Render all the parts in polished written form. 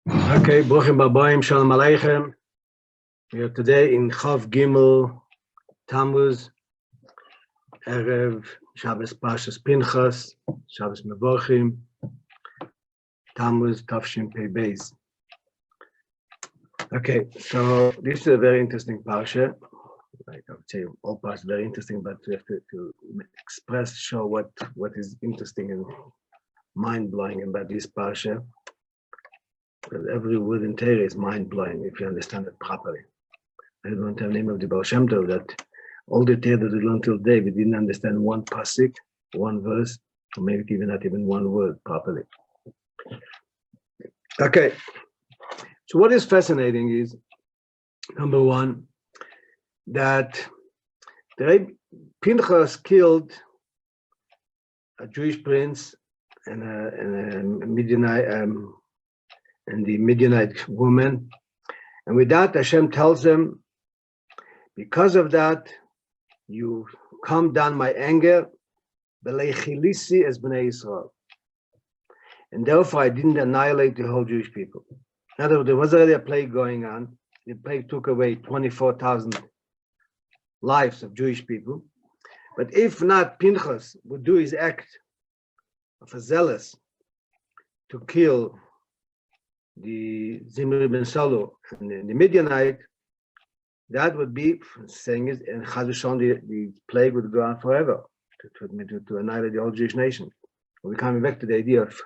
Okay, Bruchim Babayim, Shalom Aleichem. We are today in Chav Gimel, Tammuz, Erev, Shabbos Parshas Pinchas, Shabbos Mevorchim, Tammuz, Tavshin Pei Beis. Okay, so this is a very interesting parsha. Like I would say, all parts are very interesting, but we have to express, show what is interesting and mind-blowing about this parsha. Because every word in Torah is mind-blowing if you understand it properly. I don't have the name of the Baal Shem Tov that all the Torah that we learned till today, we didn't understand one pasuk, one verse, or maybe even not even one word properly. Okay, so what is fascinating is, number one, that Pinchas killed a Jewish prince and a Midianite, and the Midianite woman, and with that Hashem tells him, because of that, you calm down my anger, Belechilisi as Bnei Yisrael, and therefore I didn't annihilate the whole Jewish people. In other words, there was already a plague going on. The plague took away 24,000 lives of Jewish people, but if not Pinchas would do his act of a zealous to kill the Zimri ben Salu and the Midianite, that would be saying it, and Chassidus, the plague would go on forever to annihilate the whole Jewish nation. We're coming back to the idea of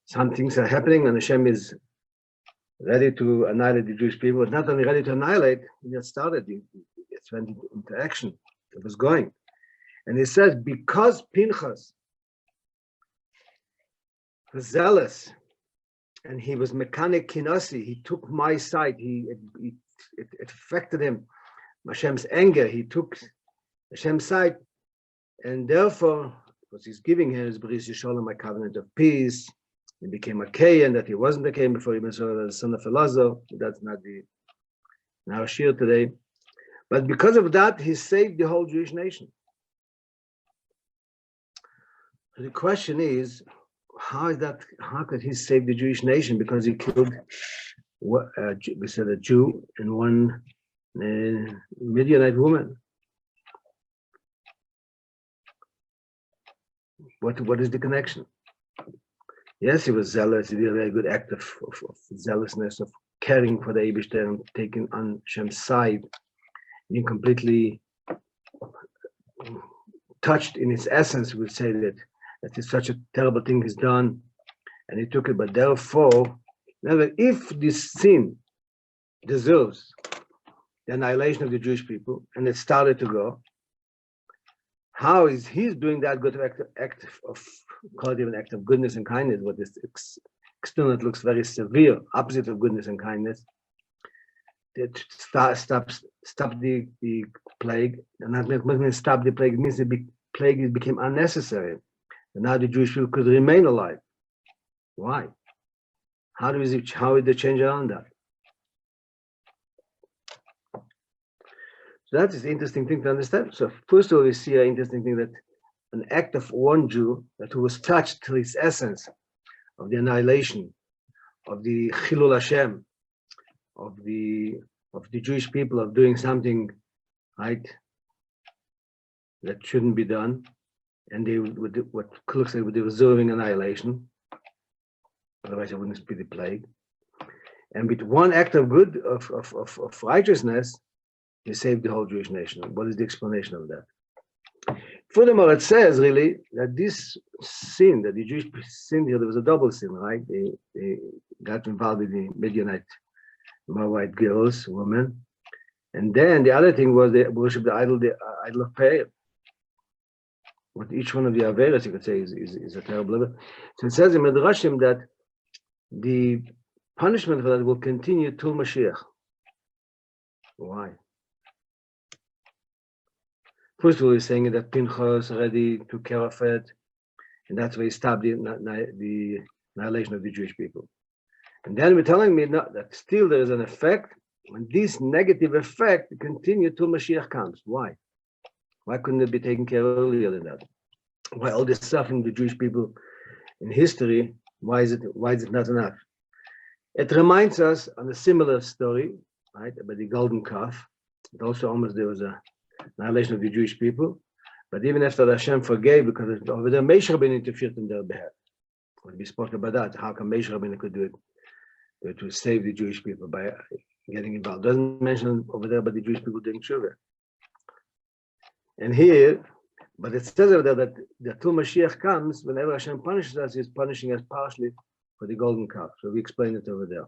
some things are happening and Hashem is ready to annihilate the Jewish people. It's not only ready to annihilate, it started, it went into action, it was going. And he says, because Pinchas was zealous, and he was mechanic kinasi, he took my side, it affected him, Hashem's anger, he took Hashem's side, and therefore, what he's giving here is Bris Yisholem, a covenant of peace. He became a Kayan, that he wasn't a Kayan before he was the son of Elazar. That's not in our shir today. But because of that, he saved the whole Jewish nation. So the question is, how could he save the Jewish nation? Because he killed, we said, a Jew and one Midianite woman. What is the connection? Yes, he was zealous. He did a very good act of zealousness, of caring for the Eibishter and taking on Hashem's side, being completely touched in its essence. We would say that is such a terrible thing he's done, and he took it. But therefore, if this sin deserves the annihilation of the Jewish people, and it started to go, how is he doing that good act of, call it even act of goodness and kindness? What is external, it looks very severe, opposite of goodness and kindness. That stop the plague, and that means stop the plague. It means the plague became unnecessary. And now the Jewish people could remain alive. Why? How did they change around that? So that is the interesting thing to understand. So first of all, we see an interesting thing, that an act of one Jew who was touched to its essence of the annihilation, of the Chilul Hashem, of the Jewish people, of doing something right that shouldn't be done. And they would, what looks like they were deserving annihilation. Otherwise, it wouldn't be the plague. And with one act of good, of righteousness, he saved the whole Jewish nation. What is the explanation of that? Furthermore, it says really that this sin, that the Jewish sin here, there was a double sin, right? They got involved with the Midianite, Moabite girls, women. And then the other thing was they worshiped the idol of Peah. What each one of the Averas, you could say, is a terrible level. So it says in Midrashim that the punishment for that will continue till Mashiach. Why? First of all, he's saying that Pinchas already took care of it, and that's why he stopped the annihilation of the Jewish people. And then we're telling me that still there is an effect, and this negative effect continues till Mashiach comes. Why? Why couldn't it be taken care of earlier than that? Why all this suffering the Jewish people in history? Why is it not enough? It reminds us on a similar story, right, about the golden calf. It also almost there was a annihilation of the Jewish people. But even after Hashem forgave, because over there, Moshe Rabbeinu interfered in their behalf. When we spoke about that, how come Moshe Rabbeinu could do it to save the Jewish people by getting involved? Doesn't mention over there about the Jewish people doing tshuva. And here, but it says over there that the till Mashiach comes, whenever Hashem punishes us, He's punishing us partially for the golden calf. So we explain it over there.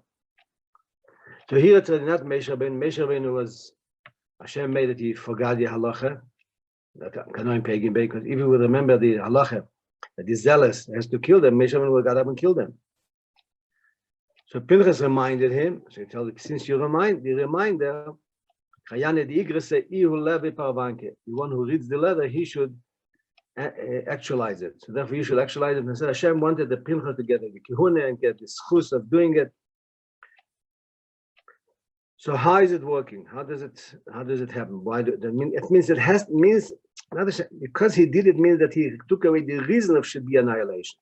So here it's not Moshe Rabbeinu. Moshe Rabbeinu was, Hashem made it, he forgot the halacha, that Kanoim Pegin, because if you will remember the halacha, that the zealous has to kill them, Moshe Rabbeinu will got up and kill them. So Pinchas reminded him, so he told him, since you remind, the reminder, the one who reads the letter, he should actualize it. So therefore you should actualize it. And said Hashem wanted the Pinchas to get the kihuna and get the schus of doing it. So how is it working? How does it happen? Why do that mean? It means not because he did it means that he took away the reason of should be annihilation.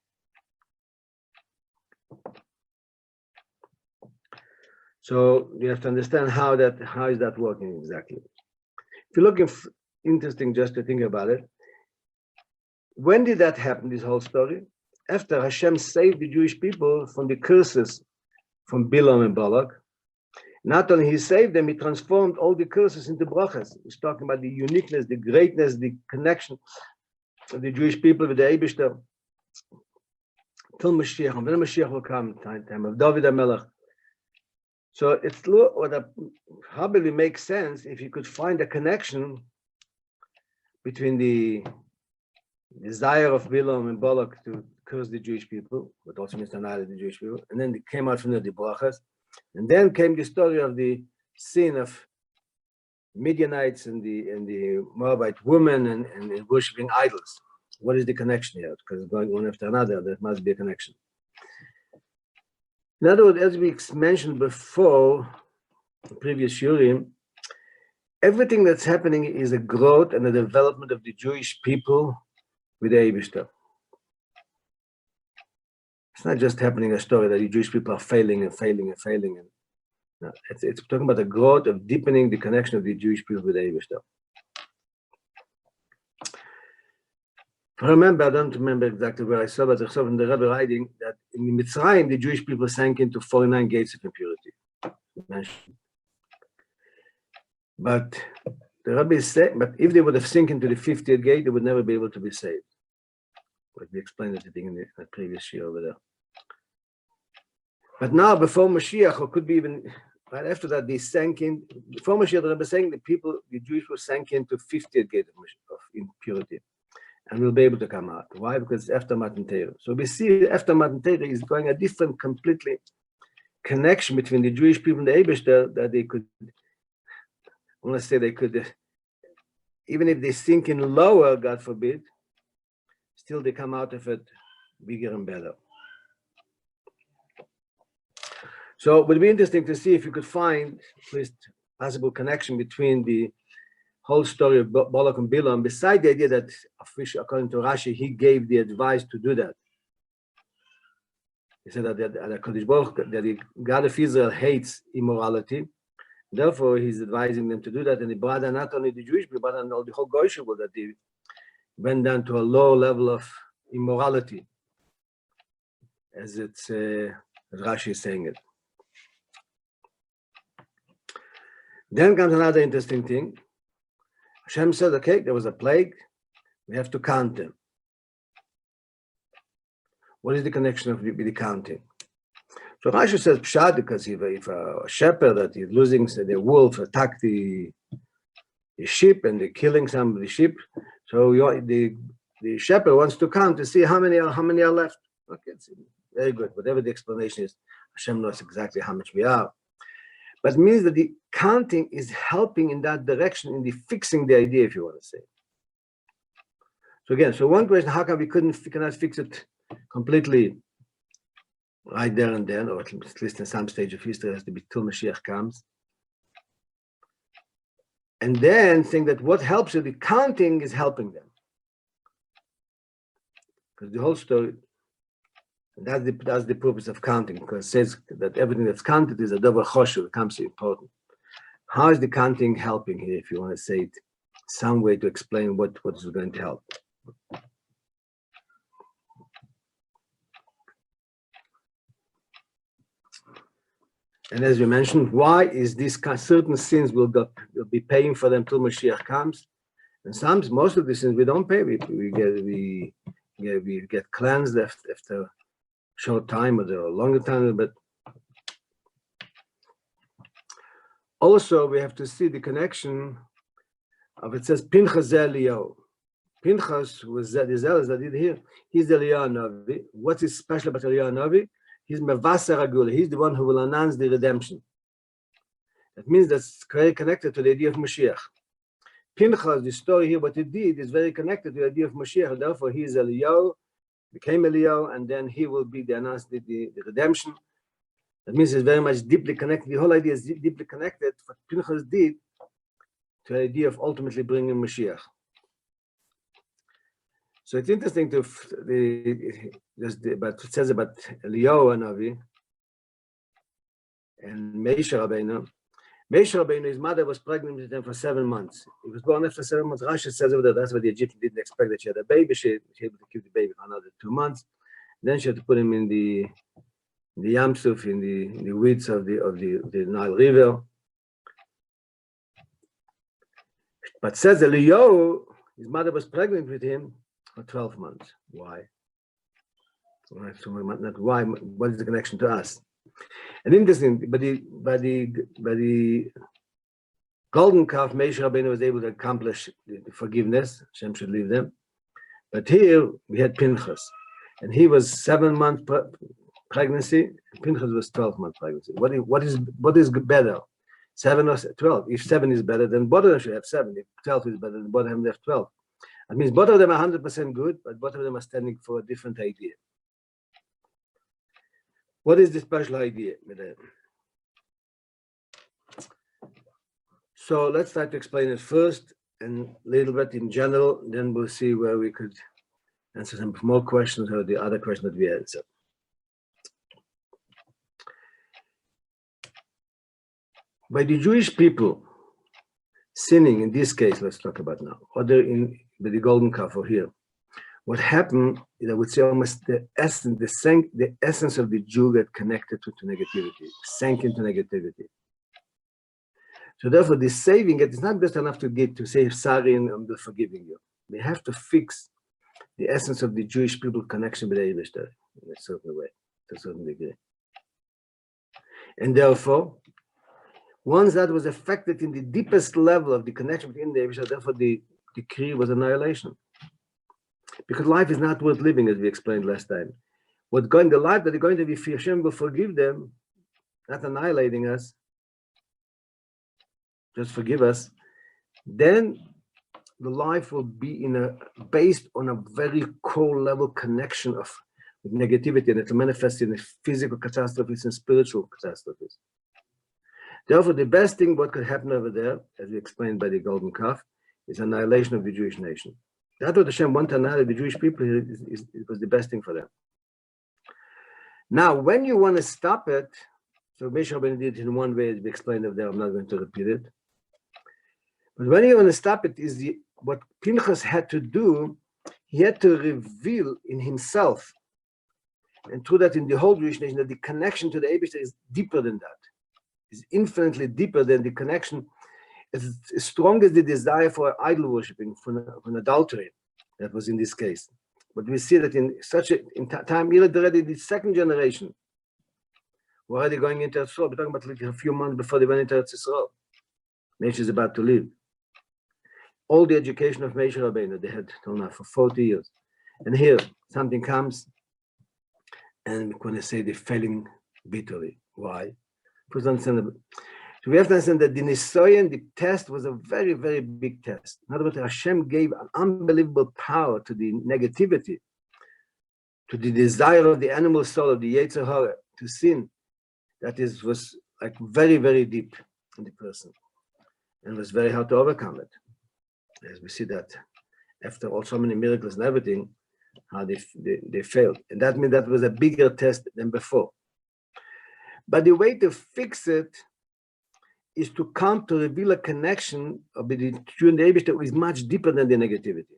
So you have to understand how is that working exactly. If you're looking interesting just to think about it, when did that happen, this whole story? After Hashem saved the Jewish people from the curses from Bilam and Balak. Not only he saved them, he transformed all the curses into brachas. He's talking about the uniqueness, the greatness, the connection of the Jewish people with the Eibishter. Till Mashiach, and when Mashiach will come, time of David HaMelech. So it's what probably makes sense if you could find a connection between the desire of Bilam and Balak to curse the Jewish people, but also means to annihilate the Jewish people, and then they came out from the brachas, and then came the story of the sin of Midianites and the Moabite women and worshipping idols. What is the connection here? Because going one after another, there must be a connection. In other words, as we mentioned before, the previous shurim, everything that's happening is a growth and a development of the Jewish people with the Eibishter. It's not just happening a story that the Jewish people are failing and failing and failing. No, it's talking about the growth of deepening the connection of the Jewish people with the Eibishter. I don't remember exactly where I saw, but I saw in the Rabbi writing that in Mitzrayim, the Jewish people sank into 49 gates of impurity. But the Rabbi said, but if they would have sunk into the 50th gate, they would never be able to be saved. Like we explained at the beginning in the previous year over there. But now, before Mashiach, or could be even right after that, they sank in. Before Mashiach, the Rabbi saying the Jewish people sank into 50th gate of impurity. And we'll be able to come out. Why? Because it's after Matan Torah. So we see after Matan Torah is going a different, completely connection between the Jewish people and the Eibishter that they could, I want to say they could, even if they sink in lower, God forbid, still they come out of it bigger and better. So it would be interesting to see if you could find at least possible connection between the whole story of Balak and Bilam, beside the idea that, according to Rashi, he gave the advice to do that. He said that the God of Israel hates immorality. Therefore, he's advising them to do that. And he brought down not only the Jewish people, but all the whole Goyish world, that they went down to a low level of immorality, as Rashi is saying it. Then comes another interesting thing. Hashem said, okay, there was a plague. We have to count them. What is the connection with the counting? So Rashi says, Pshat, because if a shepherd that is losing, say, the wolf attack the sheep and they're killing some of the sheep, so the shepherd wants to count to see how many are left. Okay, it's very good. Whatever the explanation is, Hashem knows exactly how much we are. But it means that the counting is helping in that direction, in the fixing the idea, if you want to say. So again, one question, how come we cannot fix it completely right there and then, or at least in some stage of history, it has to be till Mashiach comes. And then think that what helps you, the counting is helping them. Because the whole story, That's the purpose of counting, because it says that everything that's counted is a double choshev, it becomes important. How is the counting helping here, if you want to say it, some way to explain what is going to help? And as we mentioned, why is this certain sins will be paying for them till Mashiach comes, and most of the sins we don't pay. We get cleansed after a short time or a longer time, but also we have to see the connection of, it says Pinchas Eliyahu. Pinchas was the zealous that did here. He's the Eliyahu Navi. What is special about Eliyahu Navi? He's Mevaser Agula. He's the one who will announce the redemption. That means that's very connected to the idea of Mashiach. Pinchas, the story here, what he did, is very connected to the idea of Mashiach. Therefore, he is Eliyahu, became Eliyahu, and then he will be the announced the redemption. That means it's very much deeply connected. The whole idea is deeply connected. What Pinchas did to the idea of ultimately bringing Mashiach. So it's interesting but it says about Eliyahu Navi and Moshe Rabbeinu. Moshe Rabbeinu, his mother was pregnant with him for 7 months. He was born after 7 months. Rashi says over there, that's why the Egyptians didn't expect that she had a baby. She was able to keep the baby for another 2 months. Then she had to put him in the Yam Suf, in the weeds of the Nile River. But says Eliyahu, his mother was pregnant with him for 12 months. Why? Not why. What is the connection to us? And interesting, but the golden calf, Moshe Rabbeinu was able to accomplish the forgiveness. Hashem should leave them. But here we had Pinchas, and he was 7 months pregnancy. And Pinchas was 12-month pregnancy. What is better, 7 or 12? If 7 is better, then both of them should have 7. If 12 is better, then both of them have 12. That means both of them are 100% good, but both of them are standing for a different idea. What is the special idea? So let's try to explain it first and a little bit in general, then we'll see where we could answer some more questions or the other question that we answered. By the Jewish people sinning, in this case, let's talk about now, or with the golden calf over here, what happened is, I would say, almost the essence of the Jew got connected to negativity, sank into negativity. So therefore, the saving it is not just enough to say sorry and I'm forgiving you. We have to fix the essence of the Jewish people connection with the Eibishter in a certain way, to a certain degree. And therefore, once that was affected in the deepest level of the connection between the Eibishter, therefore the decree was annihilation. Because life is not worth living, as we explained last time. The life that they're going to be, Hashem will forgive them, not annihilating us, just forgive us, then the life will be based on a very core level connection with negativity, and it will manifest in physical catastrophes and spiritual catastrophes. Therefore, the best thing what could happen over there, as we explained by the golden calf, is annihilation of the Jewish nation. That's what Hashem wanted to annihilate the Jewish people. It was the best thing for them. Now, when you want to stop it, so Moshe Rabbeinu did it in one way, as we explained over there, I'm not going to repeat it. But when you want to stop it, what Pinchas had to do, he had to reveal in himself, and through that in the whole Jewish nation, that the connection to the Eibishter is deeper than that. It's infinitely deeper than the connection. It's as strong as the desire for idol worshipping, for adultery, that was in this case. But we see that in time, already the second generation, we're already going into Eretz Yisrael. We're talking about like a few months before they went into Eretz Yisrael. Nation is about to leave. All the education of Moshe Rabbeinu they had till now for 40 years. And here, something comes, and when they say they're failing bitterly. Why? First, understand. So we have to understand that the Nisoyan, the test, was a very, very big test. In other words, Hashem gave an unbelievable power to the negativity, to the desire of the animal soul, of the Yetzer Hara, to sin. That was like very, very deep in the person. And it was very hard to overcome it. As we see that after all so many miracles and everything, how they failed. And that means that was a bigger test than before. But the way to fix it is to come to reveal a connection between the Jew and the Eibush that is much deeper than the negativity,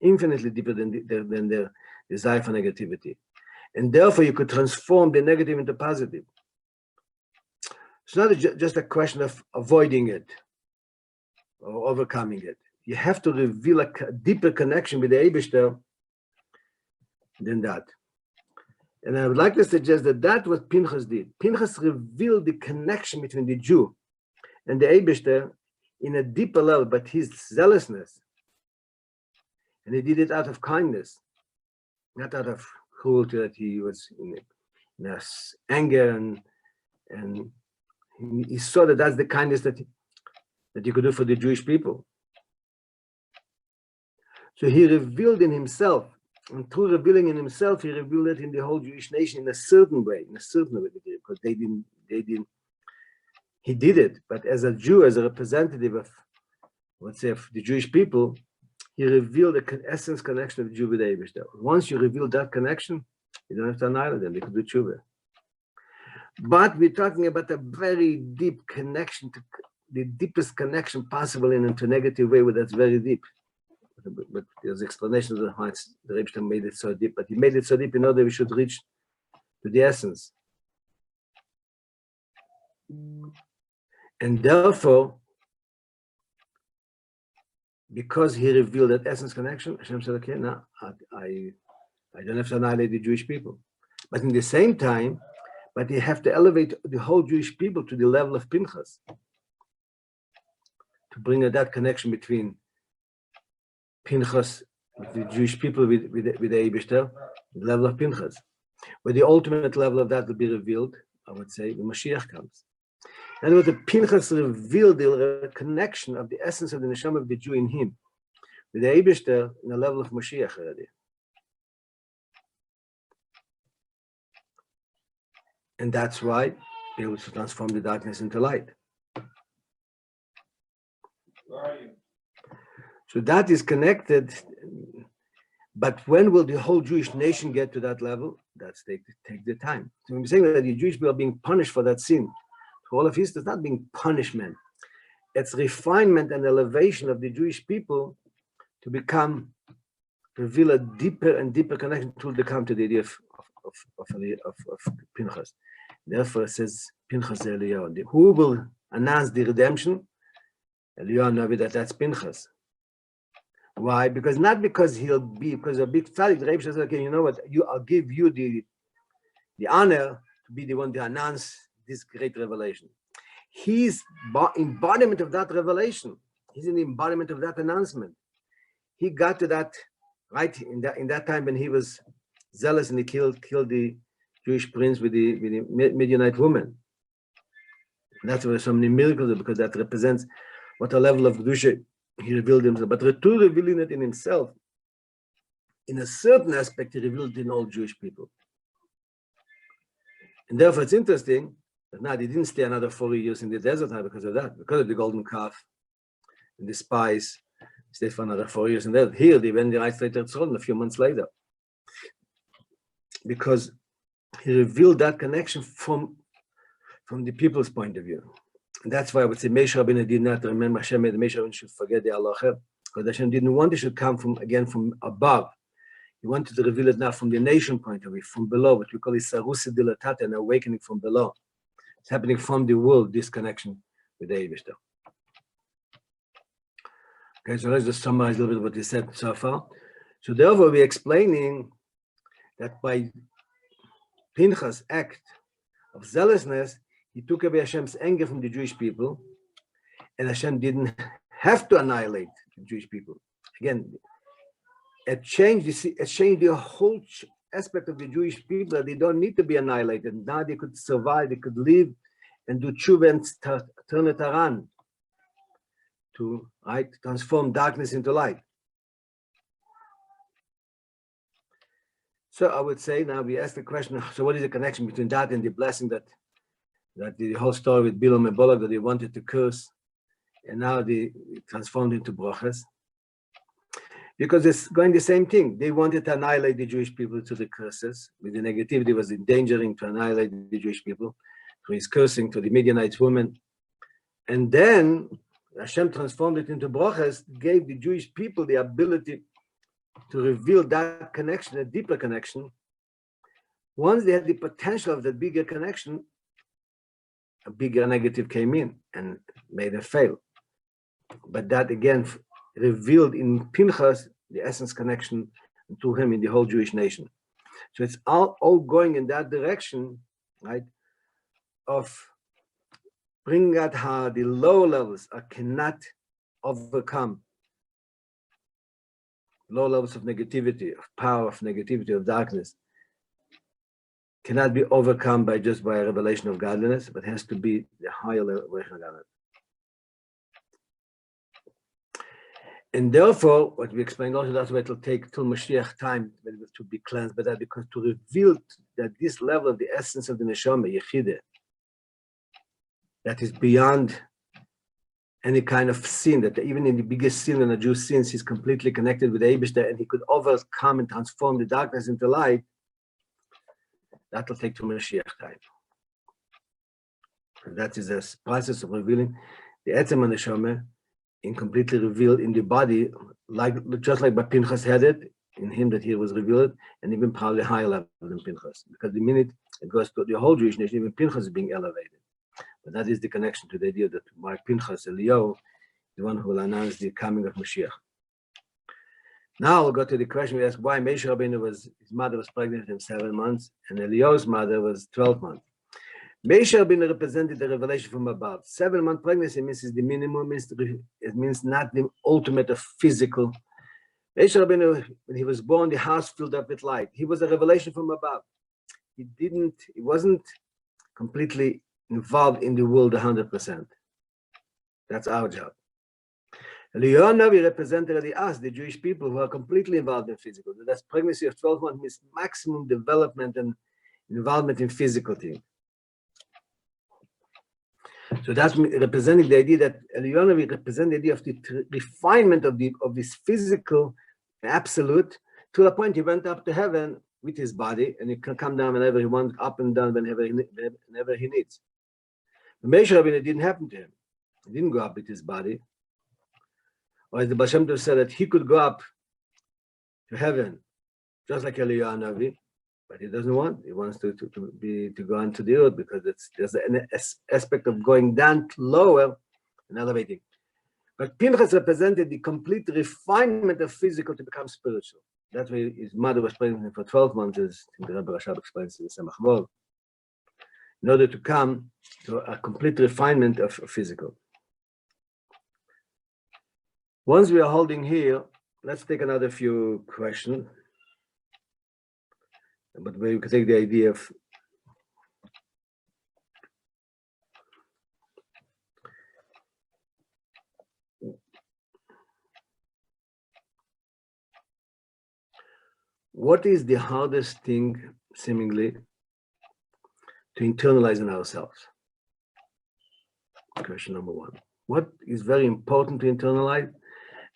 infinitely deeper than the desire for negativity. And therefore, you could transform the negative into positive. It's not just a question of avoiding it or overcoming it. You have to reveal a deeper connection with the Eibush than that. And I would like to suggest that that's what Pinchas did. Pinchas revealed the connection between the Jew and the Eibush in a deeper level, but his zealousness, and he did it out of kindness, not out of cruelty, that he was in anger, and he saw that that's the kindness that you could do for the Jewish people. So he revealed in himself, and through revealing in himself, he revealed it in the whole Jewish nation in a certain way, because they didn't. He did it, but as a Jew, as a representative of, let's say, of the Jewish people, he revealed the essence connection of the Jew with the Eibush. Once you reveal that connection, you don't have to annihilate them. They could do tshuva. But we're talking about a very deep connection, to the deepest connection possible into a negative way, where that's very deep. But there's explanations of how the Rebbe made it so deep, but he made it so deep in order we should reach to the essence. And therefore, because he revealed that essence connection, Hashem said, okay, now I don't have to annihilate the Jewish people. But in the same time, but you have to elevate the whole Jewish people to the level of Pinchas, to bring that connection between Pinchas, with the Jewish people, with the Eibush, the level of Pinchas. Where the ultimate level of that will be revealed, I would say, when Mashiach comes. And with the Pinchas revealed the connection of the essence of the neshama of the Jew in him, with the Eibush in the level of Mashiach already. And that's why they will transform the darkness into light. Where are you? So that is connected, but when will the whole Jewish nation get to that level? That's take the time. So when we're saying that the Jewish people are being punished for that sin, for all of history, it's not being punishment. It's refinement and elevation of the Jewish people to reveal a deeper and deeper connection until they come to the idea of Pinchas. Therefore, it says Pinchas Eliyahu. Who will announce the redemption? Eliyahu Navi, that's Pinchas. Why? Not because he'll be, because a big tzaddik, the Rebbe says, okay, you know what, I'll give you the honor to be the one to announce this great revelation. He's embodiment of that revelation. He's in the embodiment of that announcement. He got to that right in that time when he was zealous and he killed the Jewish prince with the Midianite woman. And that's why so many miracles, because that represents what a level of Kedusha he revealed himself. But to revealing it in himself, in a certain aspect, he revealed it in all Jewish people. And therefore, it's interesting that now they didn't stay another 40 years in the desert now because of that, because of the golden calf and the spies. They stayed for another 4 years in there. Here, they went right straight to Tzron a few months later, because he revealed that connection from the people's point of view. And that's why I would say Moshe Rabbeinu did not remember Hashem, that Moshe Rabbeinu should forget the halacha, because Hashem didn't want it should come from above. He wanted to reveal it now from the nation point of view, from below, what we call Isarusi Dilatata, an awakening from below. It's happening from the world, this connection with the Eibush. Okay, so let's just summarize a little bit what we said so far. So therefore, we're explaining that by Pinchas' act of zealousness, he took away Hashem's anger from the Jewish people, and Hashem didn't have to annihilate the Jewish people. Again, it changed the whole aspect of the Jewish people, that they don't need to be annihilated. Now they could survive, they could live and do tshuva and turn it around to transform darkness into light. So I would say now we ask the question, so what is the connection between that and the blessing that the whole story with Bilam and Balak, that they wanted to curse, and now they transformed into brachas? because it's going the same thing. They wanted to annihilate the Jewish people through the curses. With the negativity was endangering to annihilate the Jewish people through his cursing to the Midianite woman. And then Hashem transformed it into brachas, gave the Jewish people the ability to reveal that connection, a deeper connection. Once they had the potential of that bigger connection, a bigger negative came in and made them fail. But that again revealed in Pinchas the essence connection to him in the whole Jewish nation. So it's all going in that direction, right, of bringing out how the lower levels cannot overcome low levels of negativity, of power, of negativity, of darkness, cannot be overcome by just by a revelation of godliness, but has to be the higher revelation of godliness. And therefore, what we explained also, that's why it will take till Mashiach time to be cleansed by that, because to reveal that this level of the essence of the neshama, yechide, that is beyond any kind of sin, that even in the biggest sin when a Jew sins, he's completely connected with the Eibishter, and he could overcome and transform the darkness into light, that will take to Mashiach time. And that is a process of revealing the Etzem neshama, in completely revealed in the body, like just like by Pinchas had it, in him that he was revealed, and even probably higher level than Pinchas. Because the minute it goes to the whole Jewish nation, even Pinchas is being elevated. But that is the connection to the idea that by Pinchas, Eliyahu, the one who will announce the coming of Mashiach. Now we'll go to the question we asked why Moshe Rabbeinu his mother was pregnant in 7 months, and Eliyahu's mother was 12 months. Moshe Rabbeinu represented the revelation from above. 7-month pregnancy means is the minimum, it means not the ultimate of physical. Moshe Rabbeinu, when he was born, the house filled up with light. He was a revelation from above. He wasn't completely involved in the world 100%. That's our job. Eliyahu represented us, the Jewish people, who are completely involved in physical. That's pregnancy of 12 months means maximum development and involvement in physical things. So that's representing the idea that Eliyahu represents the idea of the refinement of this physical absolute, to the point he went up to heaven with his body, and he can come down whenever he wants, up and down whenever he needs. The Moshe Rabbeinu, it didn't happen to him. He didn't go up with his body. Or as the Baal Shem Tov said that he could go up to heaven, just like Eliyahu, but he doesn't want. He wants to go onto the earth, because there's an aspect of going down lower and elevating. But Pinchas represented the complete refinement of physical to become spiritual. That's why his mother was pregnant for 12 months, as the Rabbi Rashab explains in the Semach Vov, in order to come to a complete refinement of physical. Once we are holding here, let's take another few questions. But we can take the idea of what is the hardest thing, seemingly, to internalize in ourselves? Question number one. What is very important to internalize,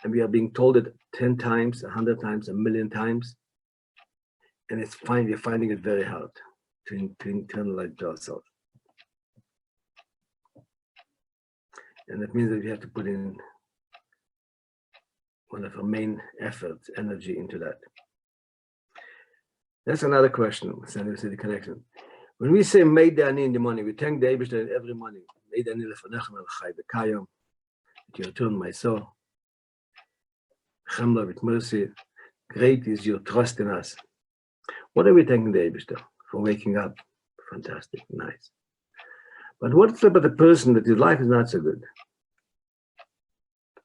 and we are being told it 10 times, 100 times, 1,000,000 times, and we're finding it very hard to internalize to ourselves. And that means that we have to put in one of our main efforts, energy into that. That's another question, the connection. When we say Meideh Ani in the morning, we thank the Eibishter every morning. Meideh Ani lefanechem el chai b'kayom, that you return my soul. Chemla with mercy. Great is your trust in us. What are we thanking the Eibishter for waking up? Fantastic, nice. But what's about the person that his life is not so good?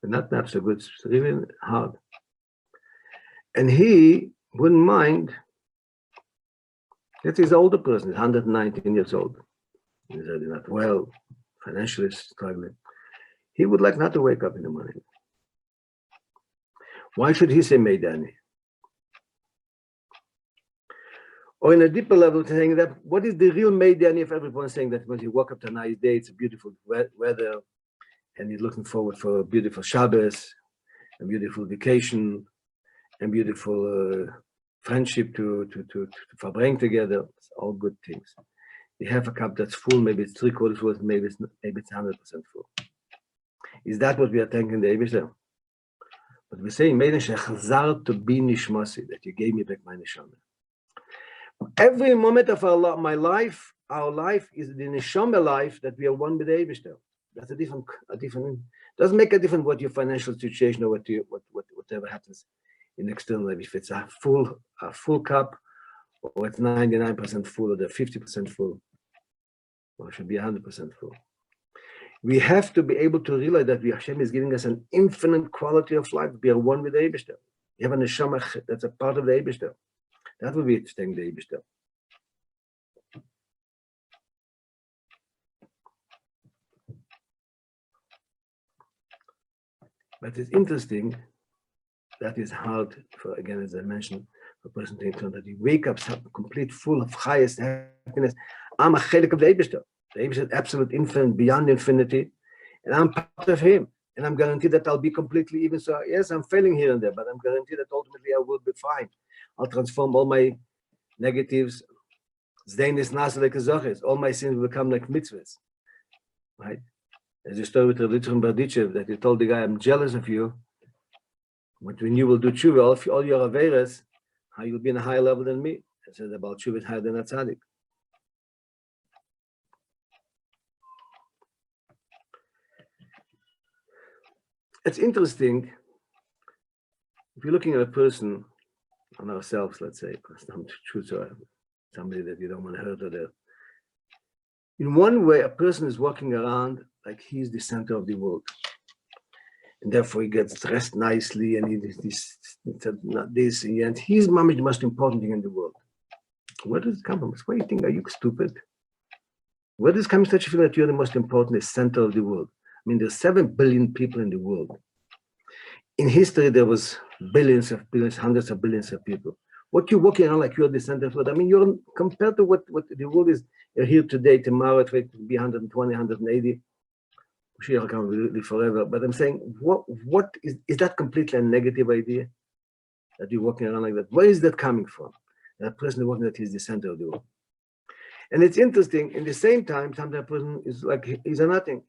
Not so good, it's really hard. And he wouldn't mind. That is an older person, he's 119 years old. He's already not well, financially struggling. He would like not to wake up in the morning. Why should he say Meideh Ani? Or in a deeper level, saying that what is the real Meideh Ani if everyone's saying that when he woke up to a nice day, it's a beautiful weather, and he's looking forward for a beautiful Shabbos, a beautiful vacation, and beautiful friendship to verbring together. It's all good things. You have a cup that's full, maybe it's 3/4 full, maybe it's 100% full. Is that what we are thanking the Eibishter? But we're saying, to be nishmasi, that you gave me back my neshama. Every moment of my life, our life is the neshama life that we are one with the Eibishter. That's a different. Doesn't make a difference what your financial situation or whatever happens in external life. If it's a full cup, or it's 99% full, or the 50% full, or it should be 100% full. We have to be able to realize that Hashem is giving us an infinite quality of life. We are one with the Eibishter. You have a neshama that's a part of the Eibishter. That will be it, thank the Eibishter. But it's interesting, that is hard for, again, as I mentioned, for a person to intern, that you wake up complete full of highest happiness. I'm a chelik of the Eibishter. The Eibishter is absolute, infinite, beyond infinity, and I'm part of him. And I'm guaranteed that I'll be completely even. So, yes, I'm failing here and there, but I'm guaranteed that ultimately I will be fine. I'll transform all my negatives. All my sins will become like mitzvahs. Right? There's a story with the Litzron Berditchev that he told the guy, I'm jealous of you. But when you will do tshuva, all your averas, how you'll be in a higher level than me. I said about tshuva is higher than a tzaddik. It's interesting, if you're looking at a person, on ourselves, let's say, somebody that you don't want to hurt or that. In one way, a person is walking around like he's the center of the world. And therefore he gets dressed nicely and he's and he's the most important thing in the world. Where does it come from? Where do you think, are you stupid? Where does it come such a feeling that you're the most important, the center of the world? I mean, there's 7 billion people in the world. In history, there was billions, hundreds of billions of people. What you're walking around like you're the center of the world. I mean, you're compared to what the world is. You're here today, tomorrow it will be 120, 180. Sure, I can't live forever. But I'm saying, what is that completely a negative idea? That you're walking around like that? Where is that coming from? That person is walking that he's the center of the world. And it's interesting, in the same time, sometimes a person is like he's a nothing.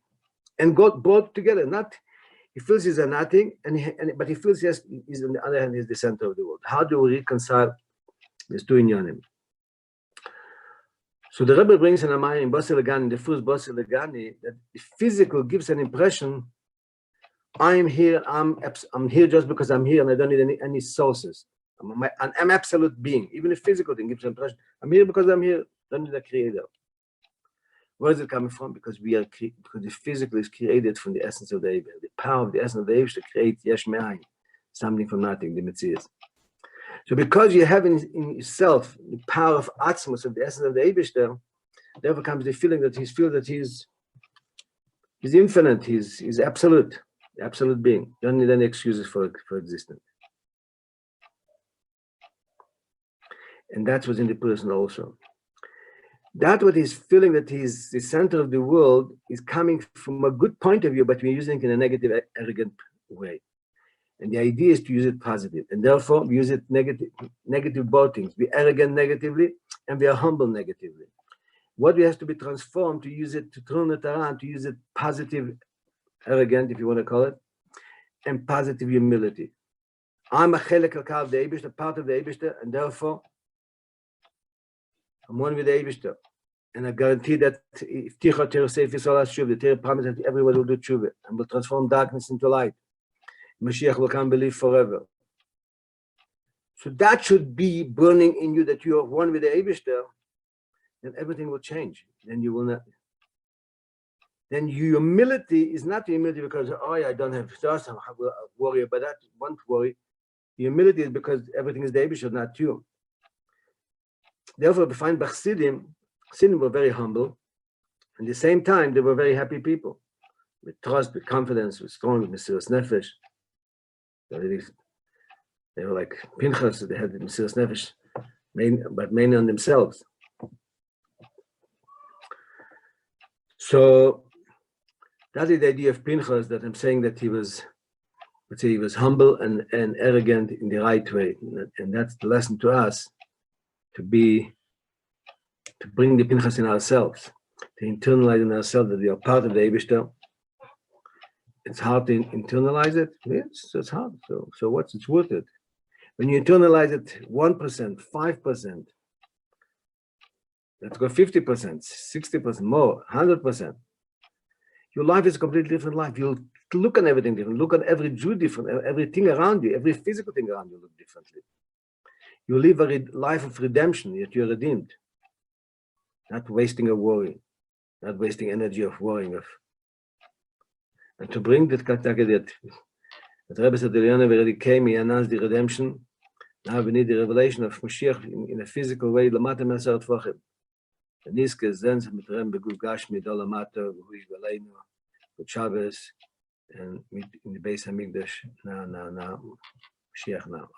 And God brought together, not he feels he's a nothing, but he feels yes, he's on the other hand, he's the center of the world. How do we reconcile these two inyanim? So the Rabbi brings in Amaya in Basel Legani, the first Basel Legani, that the physical gives an impression, I'm here here just because I'm here and I don't need any sources. I'm absolute being. Even the physical thing gives an impression, I'm here because I'm here, don't need a creator. Where is it coming from? Because because the physical is created from the essence of the Eibishter. The power of the essence of the Eibishter to create yesh me'ayin, something from nothing, the Metzias. So because you have in yourself the power of atzmos, of the essence of the Eibishter, therefore comes the feeling that he's infinite, he's absolute, the absolute being. You don't need any excuses for existence. And that's what's in the person also. That what he's feeling that he's the center of the world is coming from a good point of view, but we're using it in a negative, arrogant way. And the idea is to use it positive. And therefore, we use it negative both things. Be arrogant negatively, and we are humble negatively. What we have to be transformed to use it, to turn it around, to use it positive, arrogant, if you want to call it, and positive humility. I'm a chelek of the Eibishter, part of the Eibishter, and therefore, I'm one with the Eibishter. And I guarantee that if Ticha Torah Seif Yisrael Shuv, the Torah promises that everyone will do tshuva and will transform darkness into light. Mashiach will come believe forever. So that should be burning in you, that you are one with the Eibishter, then everything will change. Then you will not. Then your humility is not humility because, oh, I don't have stars, I will worry about that. Won't worry. Humility is because everything is the Eibishter, not you. Therefore, we find Chassidim were very humble. At the same time, they were very happy people, with trust, with confidence, with strong, with Mesiras Nefesh. They were like Pinchas, they had the Mesiras Nefesh, but mainly on themselves. So that is the idea of Pinchas, that I'm saying that he was let's say he was humble and arrogant in the right way. And that's the lesson to us, to bring the Pinchas in ourselves, to internalize in ourselves that we are part of the Eibishter. It's hard to internalize it. Yes, it's hard. So what's it's worth it? When you internalize it 1%, 5%, let's go 50%, 60% more, 100%. Your life is a completely different life. You'll look on everything different, look on every Jew different, everything around you, every physical thing around you look differently. You live a life of redemption, yet you're redeemed. Not wasting a worry, not wasting energy of worrying of. And to bring that that Rabbi said, the already came, he announced the redemption. Now we need the revelation of Mashiach in a physical way. Lamata Mesar Tvachim. The Niske Zenz mit Rem Beguf Gashmi Dolamata, who is Valeinu, with Shabbos, and in the Beis Hamikdash now, Mashiach now.